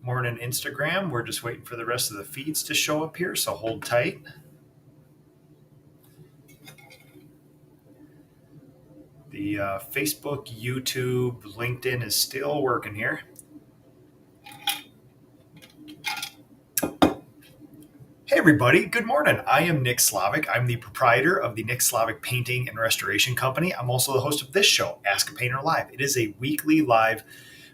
Morning, Instagram. We're just waiting for the rest of the feeds to show up here, so hold tight. The Facebook, YouTube, LinkedIn is still working here. Hey everybody, good morning. I am Nick Slavic. I'm the proprietor of the Nick Slavic Painting and Restoration Company. I'm also the host of this show, Ask a Painter Live. It is a weekly live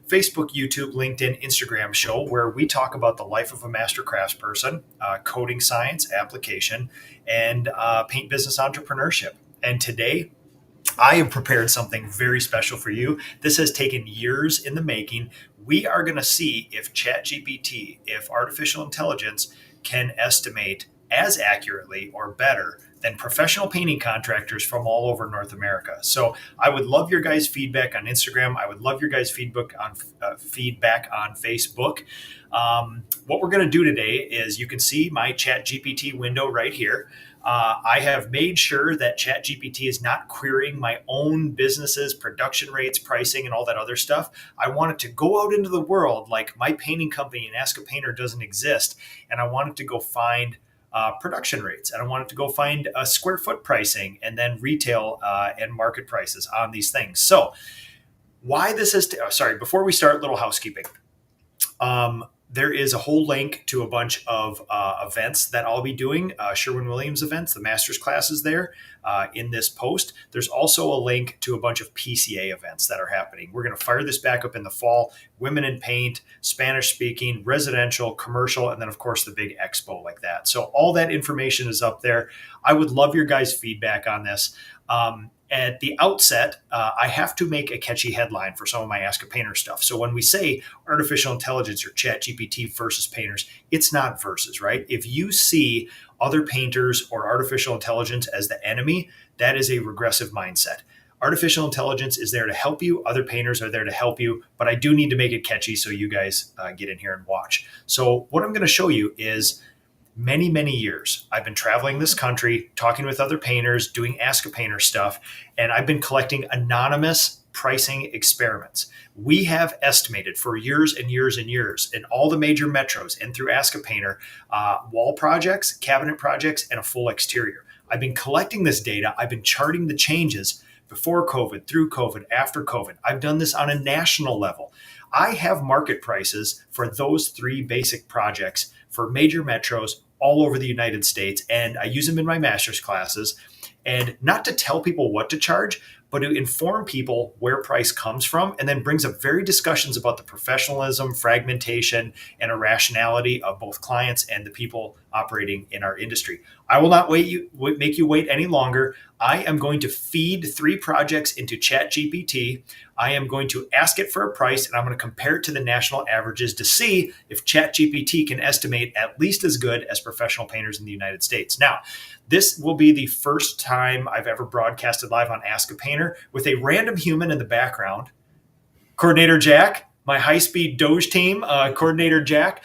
Facebook, YouTube, LinkedIn, Instagram show where we talk about the life of a master craftsperson, coding science, application, and paint business entrepreneurship. And today, I have prepared something very special for you. This has taken years in the making. We are going to see if ChatGPT, if artificial intelligence can estimate as accurately or better than professional painting contractors from all over North America. So I would love your guys' feedback on Instagram. I would love your guys' feedback on Facebook. What we're going to do today is you can see my ChatGPT window right here. I have made sure that ChatGPT is not querying my own businesses, production rates, pricing, and all that other stuff. I want it to go out into the world like my painting company and Ask a Painter doesn't exist. And I want it to go find production rates. And I want it to go find square foot pricing and then retail and market prices on these things. So why this is, before we start, little housekeeping. There is a whole link to a bunch of events that I'll be doing, Sherwin-Williams events, the master's classes there in this post. There's also a link to a bunch of PCA events that are happening. We're going to fire this back up in the fall, women in paint, Spanish speaking, residential, commercial, and then of course the big expo like that. So all that information is up there. I would love your guys' feedback on this. At the outset, I have to make a catchy headline for some of my Ask a Painter stuff. So when we say artificial intelligence or ChatGPT versus painters, it's not versus, right? If you see other painters or artificial intelligence as the enemy, that is a regressive mindset. Artificial intelligence is there to help you. Other painters are there to help you, but I do need to make it catchy so you guys get in here and watch. So what I'm going to show you is many, many years. I've been traveling this country, talking with other painters, doing Ask a Painter stuff, and I've been collecting anonymous pricing experiments. We have estimated for years and years and years in all the major metros and through Ask a Painter, wall projects, cabinet projects, and a full exterior. I've been collecting this data. I've been charting the changes before COVID, through COVID, after COVID. I've done this on a national level. I have market prices for those three basic projects for major metros all over the United States. And I use them in my master's classes. And not to tell people what to charge, but to inform people where price comes from, and then brings up very discussions about the professionalism, fragmentation, and irrationality of both clients and the people operating in our industry. I will not make you wait any longer. I am going to feed three projects into ChatGPT. I am going to ask it for a price, and I'm going to compare it to the national averages to see if ChatGPT can estimate at least as good as professional painters in the United States. Now, this will be the first time I've ever broadcasted live on Ask a Painter with a random human in the background. Coordinator Jack, my high-speed Doge team, Coordinator Jack,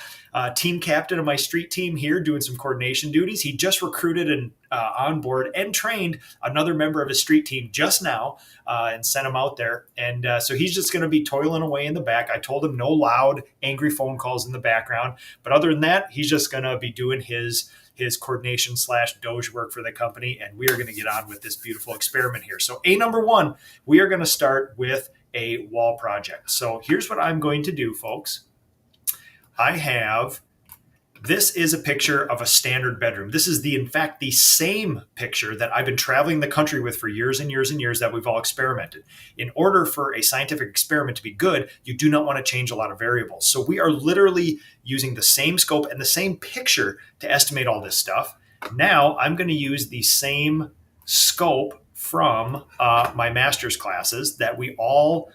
team captain of my street team here doing some coordination duties. He just recruited and onboard and trained another member of his street team just now and sent him out there. And so he's just going to be toiling away in the back. I told him no loud, angry phone calls in the background. But other than that, he's just going to be doing his coordination / Doge work for the company. And we are going to get on with this beautiful experiment here. So number one, we are going to start with a wall project. So here's what I'm going to do, folks. This is a picture of a standard bedroom. This is in fact, the same picture that I've been traveling the country with for years and years and years that we've all experimented. In order for a scientific experiment to be good, you do not want to change a lot of variables. So we are literally using the same scope and the same picture to estimate all this stuff. Now I'm going to use the same scope from my master's classes that we all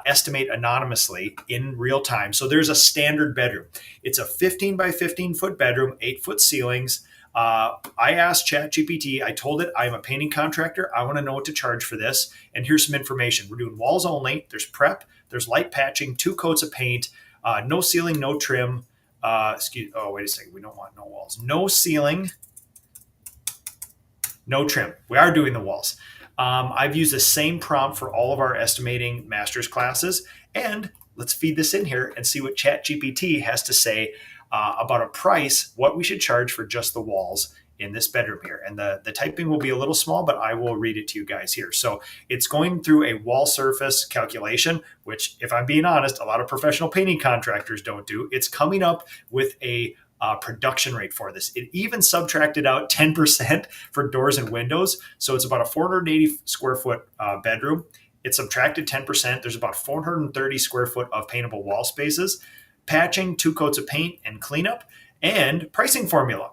estimate anonymously in real time. So there's a standard bedroom. It's a 15 by 15 foot bedroom, 8-foot ceilings. I asked ChatGPT, I told it I'm a painting contractor. I want to know what to charge for this. And here's some information. We're doing walls only. There's prep. There's light patching, 2 coats of paint, no ceiling, no trim. Wait a second. We don't want no walls. No ceiling, no trim. We are doing the walls. I've used the same prompt for all of our estimating master's classes, and let's feed this in here and see what ChatGPT has to say about a price, what we should charge for just the walls in this bedroom here. And the typing will be a little small, but I will read it to you guys here. So it's going through a wall surface calculation, which, if I'm being honest, a lot of professional painting contractors don't do. It's coming up with a production rate for this. It even subtracted out 10% for doors and windows. So it's about a 480 square foot bedroom. It subtracted 10%. There's about 430 square foot of paintable wall spaces, patching, 2 coats of paint and cleanup, and pricing formula.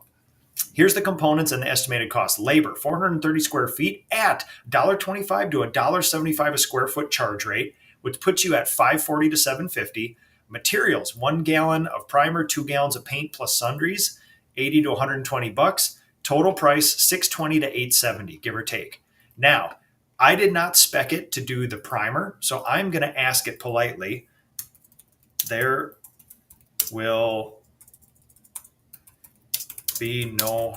Here's the components and the estimated cost. Labor, 430 square feet at $1.25 to $1.75 a square foot charge rate, which puts you at $540 to $750. Materials, 1 gallon of primer, 2 gallons of paint plus sundries, $80 to $120. Total price, $620 to $870, give or take. Now, I did not spec it to do the primer, so I'm going to ask it politely. There will be no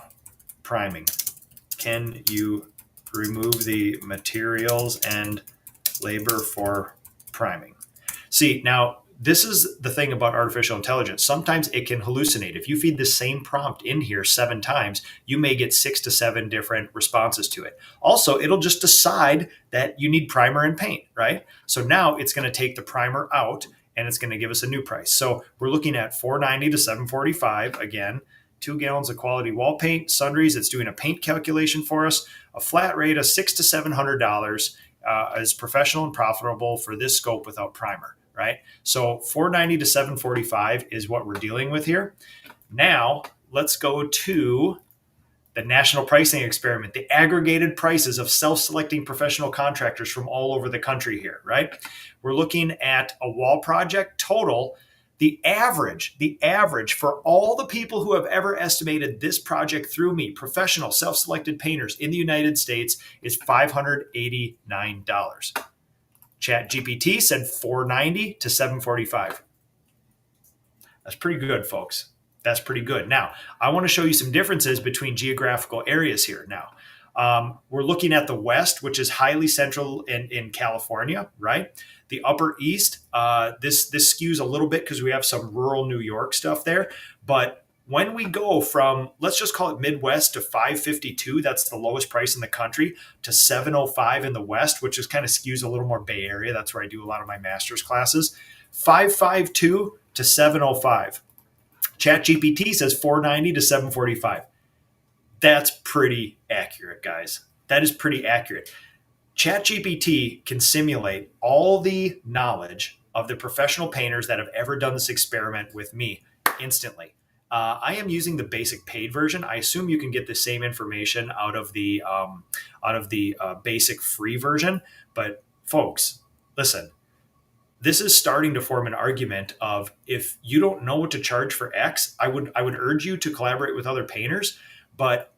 priming. Can you remove the materials and labor for priming? See, now this is the thing about artificial intelligence. Sometimes it can hallucinate. If you feed the same prompt in here 7 times, you may get 6 to 7 different responses to it. Also, it'll just decide that you need primer and paint, right? So now it's going to take the primer out and it's going to give us a new price. So we're looking at $490 to $745 again. 2 gallons of quality wall paint, sundries. It's doing a paint calculation for us. A flat rate of $600 to $700 is professional and profitable for this scope without primer, right? So $490 to $745 is what we're dealing with here. Now let's go to the national pricing experiment, the aggregated prices of self-selecting professional contractors from all over the country here, right? We're looking at a wall project total. The average for all the people who have ever estimated this project through me, professional self-selected painters in the United States, is $589. ChatGPT said $490 to $745. That's pretty good, folks. That's pretty good. Now, I want to show you some differences between geographical areas here. Now, we're looking at the West, which is highly central in California, right? The Upper East, this skews a little bit because we have some rural New York stuff there. But when we go from, let's just call it Midwest to $552, that's the lowest price in the country, to $705 in the West, which is kind of skews a little more Bay Area. That's where I do a lot of my master's classes. $552 to $705. ChatGPT says $490 to $745. That's pretty accurate, guys. That is pretty accurate. ChatGPT can simulate all the knowledge of the professional painters that have ever done this experiment with me instantly. I am using the basic paid version. I assume you can get the same information out of the basic free version. But folks, listen, this is starting to form an argument of, if you don't know what to charge for X, I would urge you to collaborate with other painters. But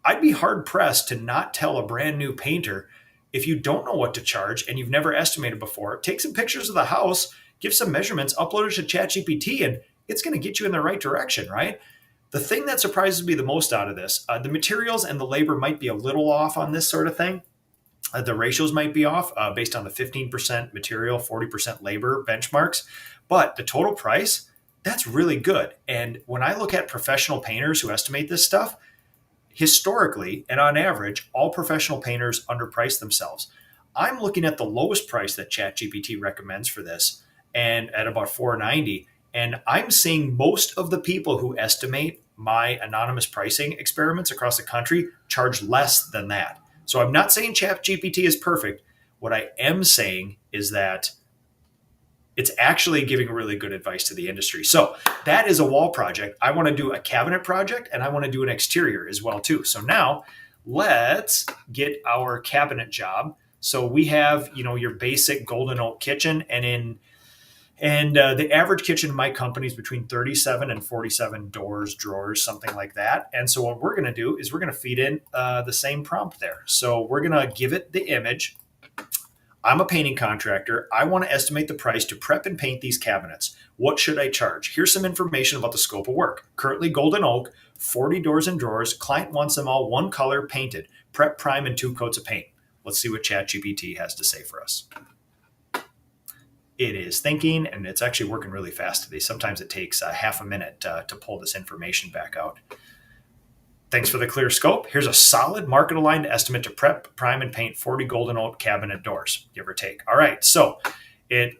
I'd be hard pressed to not tell a brand new painter, if you don't know what to charge and you've never estimated before, take some pictures of the house, give some measurements, upload it to ChatGPT, and it's going to get you in the right direction, right? The thing that surprises me the most out of this, the materials and the labor might be a little off on this sort of thing. The ratios might be off based on the 15% material, 40% labor benchmarks, but the total price, that's really good. And when I look at professional painters who estimate this stuff, historically and on average, all professional painters underprice themselves. I'm looking at the lowest price that ChatGPT recommends for this, and at about $490. And I'm seeing most of the people who estimate my anonymous pricing experiments across the country charge less than that. So I'm not saying ChatGPT is perfect. What I am saying is that it's actually giving really good advice to the industry. So that is a wall project. I want to do a cabinet project, and I want to do an exterior as well too. So now let's get our cabinet job. So we have, your basic golden oak kitchen, and the average kitchen in my company is between 37 and 47 doors, drawers, something like that. And so what we're going to do is we're going to feed in the same prompt there. So we're going to give it the image. I'm a painting contractor. I want to estimate the price to prep and paint these cabinets. What should I charge? Here's some information about the scope of work. Currently golden oak, 40 doors and drawers. Client wants them all one color painted. Prep, prime, and 2 coats of paint. Let's see what ChatGPT has to say for us. it is thinking, and it's actually working really fast today. Sometimes it takes half a minute to pull this information back out. Thanks for the clear scope. Here's a solid market aligned estimate to prep, prime, and paint 40 golden oak cabinet doors, give or take. All right, so it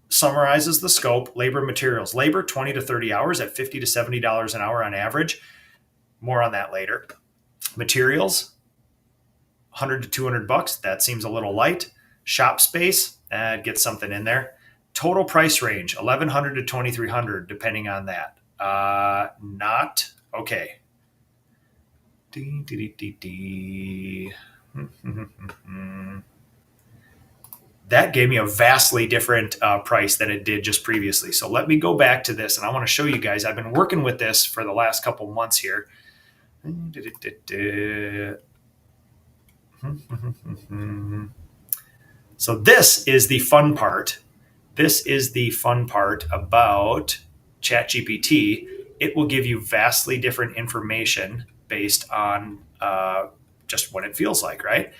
summarizes the scope, labor and materials. Labor, 20 to 30 hours at $50 to $70 an hour on average. More on that later. Materials, 100 to 200 bucks. That seems a little light. Shop space, get something in there. Total price range, 1,100 to 2,300, depending on that. Not okay. That gave me a vastly different price than it did just previously. So let me go back to this, and I want to show you guys. I've been working with this for the last couple months here. So this is the fun part. This is the fun part about ChatGPT. It will give you vastly different information based on just what it feels like, right?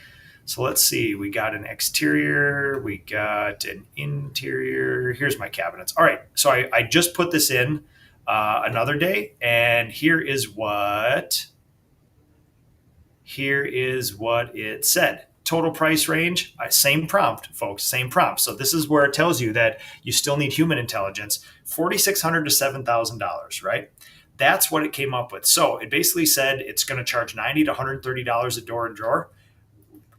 So let's see. We got an exterior. We got an interior. Here's my cabinets. All right. So I just put this in another day, and here is what it said. Total price range, same prompt, folks, same prompt. So this is where it tells you that you still need human intelligence, $4,600 to $7,000, right? That's what it came up with. So it basically said it's going to charge $90 to $130 a door and drawer.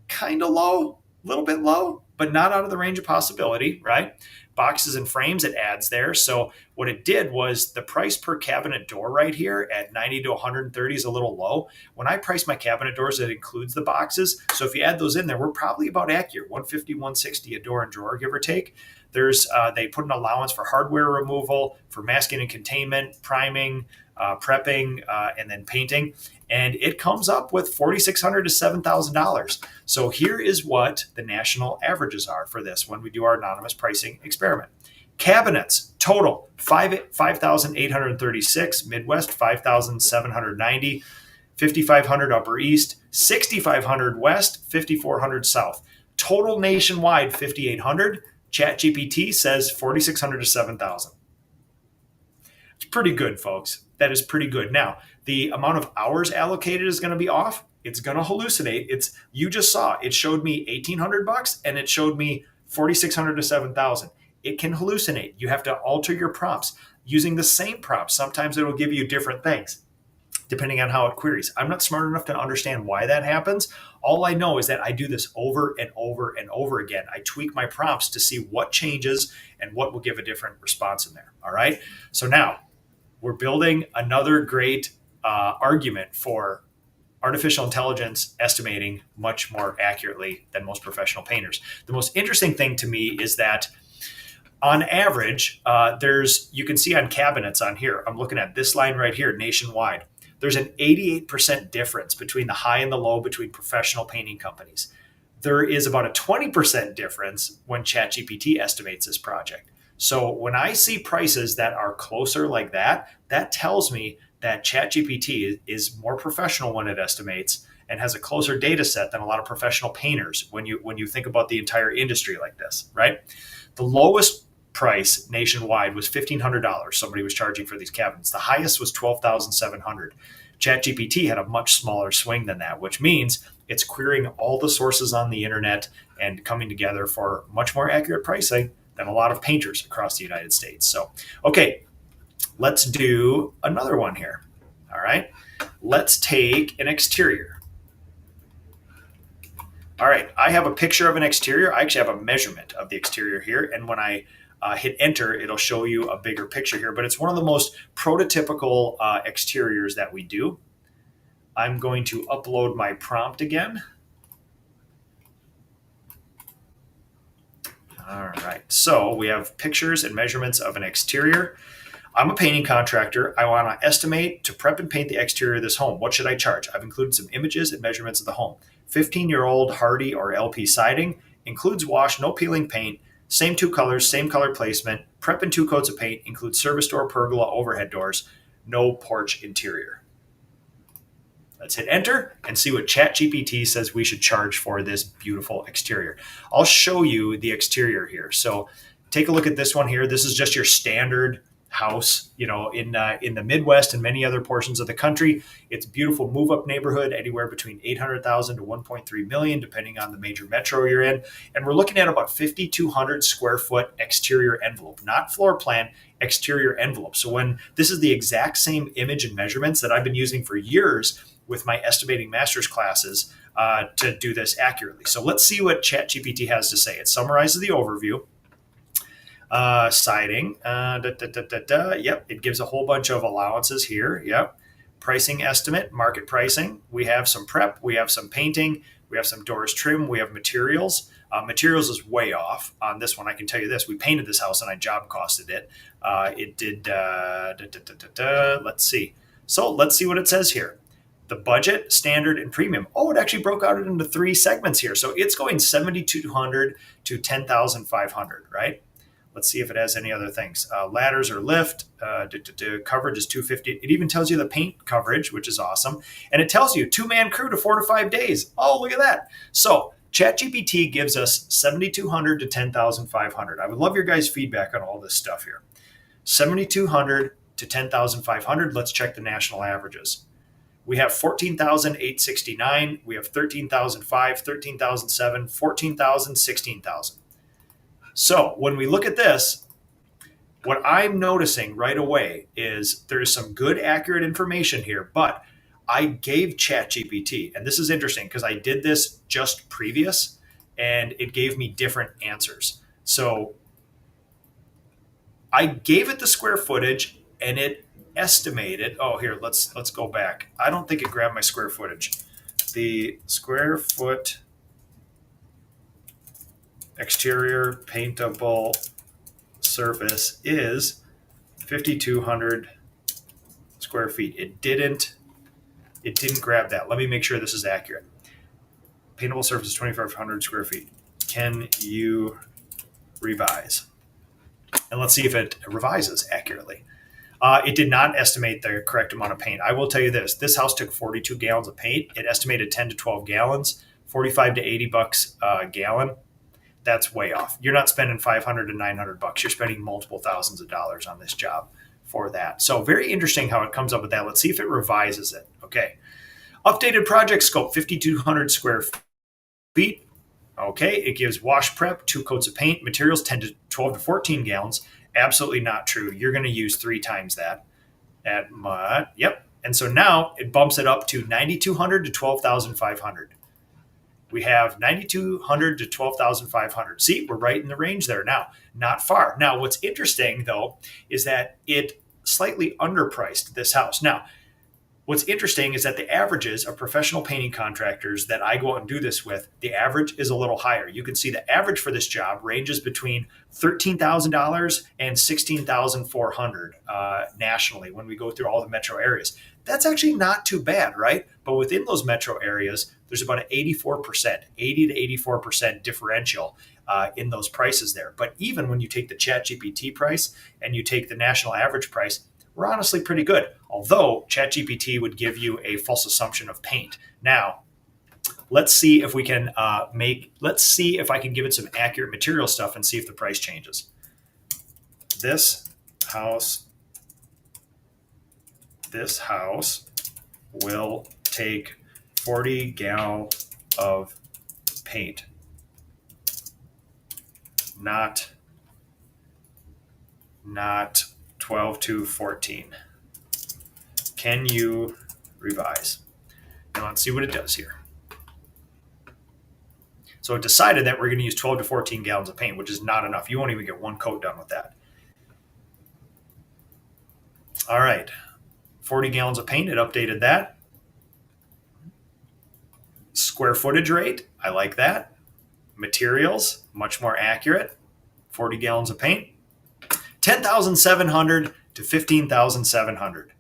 Kind of low, a little bit low, but not out of the range of possibility, right? Boxes and frames, it adds there. So what it did was the price per cabinet door right here at 90 to 130 is a little low. When I price my cabinet doors, it includes the boxes. So if you add those in there, we're probably about accurate, 150, 160 a door and drawer, give or take. There's they put an allowance for hardware removal, for masking and containment, priming, prepping, and then painting. And it comes up with $4,600 to $7,000. So here is what the national averages are for this when we do our anonymous pricing experiment. Cabinets, total, 5,836, Midwest, 5,790, 5,500 Upper East, 6,500 West, 5,400 South. Total nationwide, 5,800. ChatGPT says 4,600 to 7,000. It's pretty good, folks. That is pretty good. Now, the amount of hours allocated is going to be off. It's going to hallucinate. You just saw it showed me 1,800 bucks and it showed me 4,600 to 7,000. It can hallucinate. You have to alter your prompts using the same prompts. Sometimes it will give you different things depending on how it queries. I'm not smart enough to understand why that happens. All I know is that I do this over and over and over again. I tweak my prompts to see what changes and what will give a different response in there. All right. So now we're building another great argument for artificial intelligence estimating much more accurately than most professional painters. The most interesting thing to me is that on average, you can see on cabinets on here, I'm looking at this line right here, nationwide. There's an 88% difference between the high and the low between professional painting companies. There is about a 20% difference when ChatGPT estimates this project. So when I see prices that are closer like that, that tells me that ChatGPT is more professional when it estimates and has a closer data set than a lot of professional painters when you think about the entire industry like this, right? The lowest price nationwide was $1,500. Somebody was charging for these cabinets. The highest was $12,700. ChatGPT had a much smaller swing than that, which means it's querying all the sources on the internet and coming together for much more accurate pricing than a lot of painters across the United States. So, okay, let's do another one here. All right, let's take an exterior. All right, I have a picture of an exterior. I actually have a measurement of the exterior here. And when I hit enter, it'll show you a bigger picture here. But it's one of the most prototypical exteriors that we do. I'm going to upload my prompt again. All right, so we have pictures and measurements of an exterior. I'm a painting contractor. I want to estimate to prep and paint the exterior of this home. What should I charge? I've included some images and measurements of the home. 15-year-old Hardy or LP siding, includes wash, no peeling paint, same two colors, same color placement, prep and 2 coats of paint, includes service door, pergola, overhead doors, no porch interior. Let's hit enter and see what ChatGPT says we should charge for this beautiful exterior. I'll show you the exterior here. So take a look at this one here. This is just your standard house, in the Midwest and many other portions of the country. It's a beautiful move-up neighborhood, anywhere between 800,000 to 1.3 million, depending on the major metro you're in. And we're looking at about 5,200 square foot exterior envelope, not floor plan, exterior envelope. So when this is the exact same image and measurements that I've been using for years with my estimating master's classes to do this accurately. So let's see what ChatGPT has to say. It summarizes the overview. Siding, yep, it gives a whole bunch of allowances here, yep. Pricing estimate, market pricing. We have some prep, we have some painting, we have some doors trim, we have materials. Materials is way off on this one. I can tell you this, we painted this house and I job costed it. It did, let's see. So let's see what it says here. The budget, standard, and premium. Oh, it actually broke out into 3 segments here. So it's going 7,200 to 10,500, right? Let's see if it has any other things. Ladders or lift, coverage is 250. It even tells you the paint coverage, which is awesome. And it tells you 2-man crew to 4 to 5 days. Oh, look at that. So ChatGPT gives us 7,200 to 10,500. I would love your guys' feedback on all this stuff here. 7,200 to 10,500. Let's check the national averages. We have 14,869. We have 13,005, 13,007, 14,000, 16,000. So when we look at this, what I'm noticing right away is there is some good, accurate information here, but I gave ChatGPT, and this is interesting because I did this just previous, and it gave me different answers. So I gave it the square footage, and it estimated. Oh, here, let's go back. I don't think it grabbed my square footage. The square foot exterior paintable surface is 5,200 square feet. It didn't grab that. Let me make sure this is accurate. Paintable surface is 2,500 square feet. Can you revise? And let's see if it revises accurately. It did not estimate the correct amount of paint. I will tell you this. This house took 42 gallons of paint. It estimated 10 to 12 gallons, 45 to 80 bucks a gallon. That's way off. You're not spending 500 to 900 bucks. You're spending multiple thousands of dollars on this job for that. So very interesting how it comes up with that. Let's see if it revises it. Okay. Updated project scope, 5,200 square feet. Okay. It gives wash prep, 2 coats of paint, materials 10 to 12 to 14 gallons. Absolutely not true. You're going to use 3 times that. Yep. And so now it bumps it up to 9,200 to 12,500. We have 9,200 to 12,500. See, we're right in the range there now, not far. Now, what's interesting, though, is that it slightly underpriced this house. Now, what's interesting is that the averages of professional painting contractors that I go out and do this with, the average is a little higher. You can see the average for this job ranges between $13,000 and $16,400 nationally when we go through all the metro areas. That's actually not too bad, right? But within those metro areas, there's about an 84%, 80 to 84% differential in those prices there. But even when you take the ChatGPT price and you take the national average price, we're honestly pretty good. Although ChatGPT would give you a false assumption of paint. Now, let's see if we can let's see if I can give it some accurate material stuff and see if the price changes. This house will take 40 gallons of paint, not 12 to 14. Can you revise? Now let's see what it does here. So it decided that we're going to use 12 to 14 gallons of paint, which is not enough. You won't even get 1 coat done with that. All right. 40 gallons of paint, it updated that. Square footage rate, I like that. Materials, much more accurate. 40 gallons of paint. 10,700 to 15,700.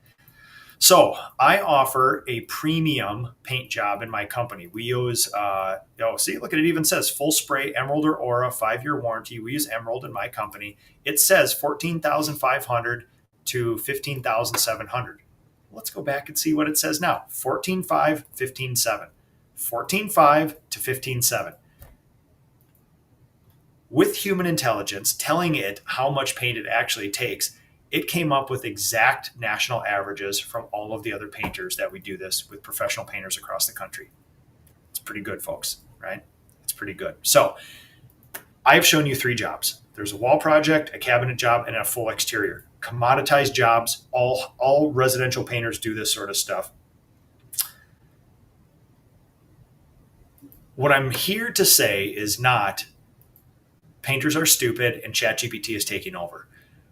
So I offer a premium paint job in my company. We use, see, look at it even says full spray Emerald or Aura 5-year warranty. We use Emerald in my company. It says 14,500 to 15,700. Let's go back and see what it says now. 14.5, 15.7. 14.5 to 15.7. With human intelligence telling it how much paint it actually takes, it came up with exact national averages from all of the other painters that we do this with, professional painters across the country. It's pretty good, folks, right? It's pretty good. So I've shown you 3 jobs. There's a wall project, a cabinet job, and a full exterior. Commoditized jobs. All residential painters do this sort of stuff. What I'm here to say is not painters are stupid and ChatGPT is taking over.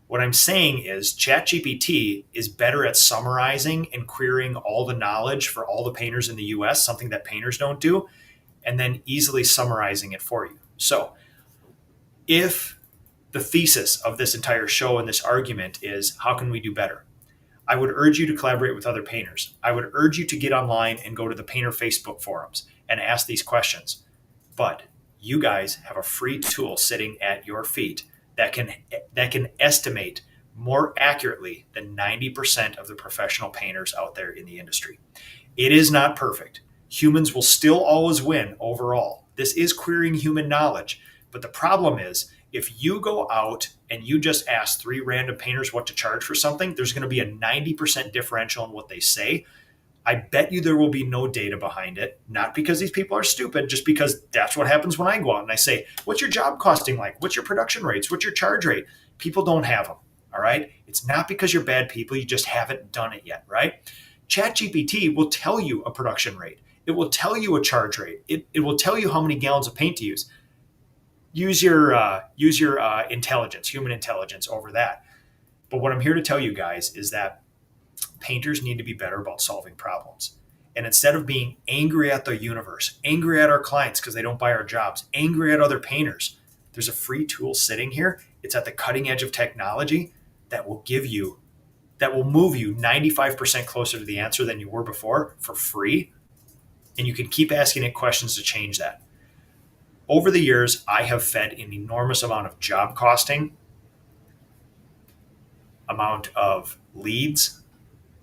What I'm saying is ChatGPT is better at summarizing and querying all the knowledge for all the painters in the US, something that painters don't do, and then easily summarizing it for you. So if the thesis of this entire show and this argument is how can we do better, I would urge you to collaborate with other painters. I would urge you to get online and go to the painter Facebook forums and ask these questions. But you guys have a free tool sitting at your feet that can estimate more accurately than 90% of the professional painters out there in the industry. It is not perfect. Humans will still always win overall. This is querying human knowledge. But the problem is, if you go out and you just ask 3 random painters what to charge for something, there's going to be a 90% differential in what they say. I bet you there will be no data behind it, not because these people are stupid, just because that's what happens when I go out and I say, what's your job costing like? What's your production rates? What's your charge rate? People don't have them, all right? It's not because you're bad people, you just haven't done it yet, right? ChatGPT will tell you a production rate. It will tell you a charge rate. It will tell you how many gallons of paint to use. Use your intelligence, human intelligence over that. But what I'm here to tell you guys is that painters need to be better about solving problems. And instead of being angry at the universe, angry at our clients because they don't buy our jobs, angry at other painters, there's a free tool sitting here. It's at the cutting edge of technology that will move you 95% closer to the answer than you were before for free. And you can keep asking it questions to change that. Over the years, I have fed an enormous amount of job costing, amount of leads,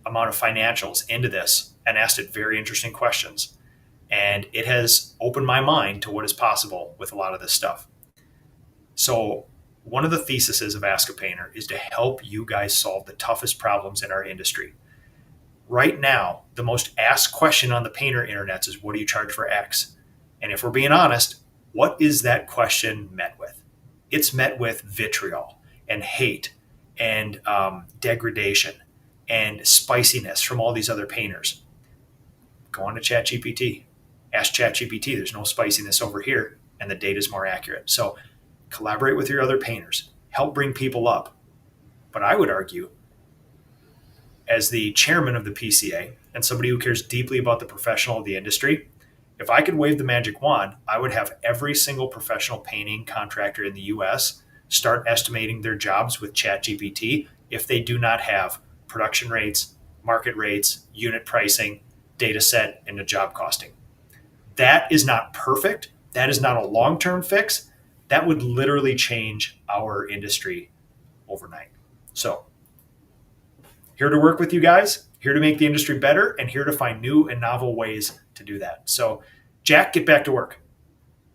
amount of financials into this and asked it very interesting questions. And it has opened my mind to what is possible with a lot of this stuff. So one of the theses of Ask a Painter is to help you guys solve the toughest problems in our industry. Right now, the most asked question on the painter internet is, what do you charge for X? And if we're being honest, what is that question met with? It's met with vitriol and hate and degradation and spiciness from all these other painters. Go on to ChatGPT. Ask ChatGPT. There's no spiciness over here, and the data is more accurate. So collaborate with your other painters. Help bring people up. But I would argue, as the chairman of the PCA and somebody who cares deeply about the professional of the industry, if I could wave the magic wand, I would have every single professional painting contractor in the US start estimating their jobs with ChatGPT if they do not have production rates, market rates, unit pricing, data set, and the job costing. That is not perfect. That is not a long-term fix. That would literally change our industry overnight. So, here to work with you guys, here to make the industry better, and here to find new and novel ways to do that. So, Jack, get back to work.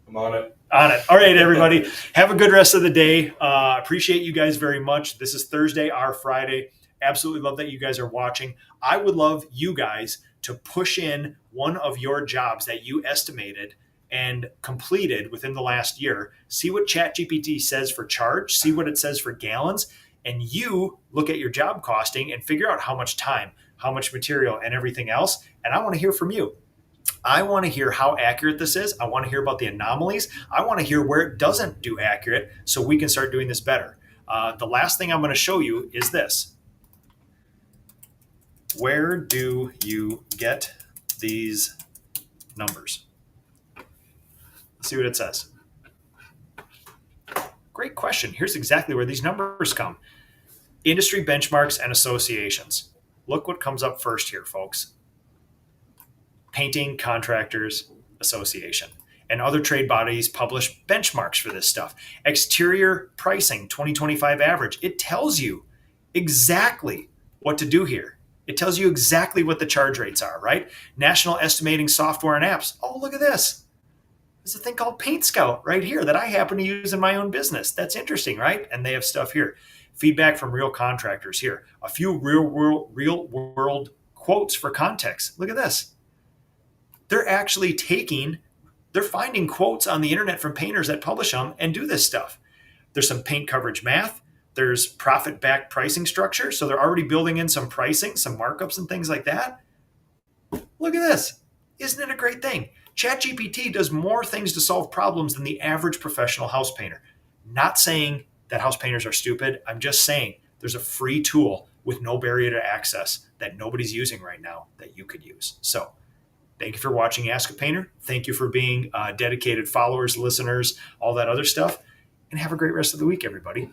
I'm on it. On it. All right, everybody. Have a good rest of the day. Appreciate you guys very much. This is Thursday, our Friday. Absolutely love that you guys are watching. I would love you guys to push in one of your jobs that you estimated and completed within the last year. See what ChatGPT says for charge. See what it says for gallons. And you look at your job costing and figure out how much time, how much material, and everything else. And I want to hear from you. I want to hear how accurate this is. I want to hear about the anomalies. I want to hear where it doesn't do accurate so we can start doing this better. The last thing I'm going to show you is this. Where do you get these numbers? Let's see what it says. Great question. Here's exactly where these numbers come. Industry benchmarks and associations. Look what comes up first here, folks. Painting Contractors Association and other trade bodies publish benchmarks for this stuff. Exterior pricing, 2025 average. It tells you exactly what to do here. It tells you exactly what the charge rates are, right? National estimating software and apps. Oh, look at this. There's a thing called Paint Scout right here that I happen to use in my own business. That's interesting, right? And they have stuff here. Feedback from real contractors here. A few real world quotes for context. Look at this. They're actually they're finding quotes on the internet from painters that publish them and do this stuff. There's some paint coverage math. There's profit-backed pricing structure. So they're already building in some pricing, some markups and things like that. Look at this. Isn't it a great thing? ChatGPT does more things to solve problems than the average professional house painter. Not saying that house painters are stupid. I'm just saying there's a free tool with no barrier to access that nobody's using right now that you could use. So thank you for watching Ask a Painter. Thank you for being dedicated followers, listeners, all that other stuff. And have a great rest of the week, everybody.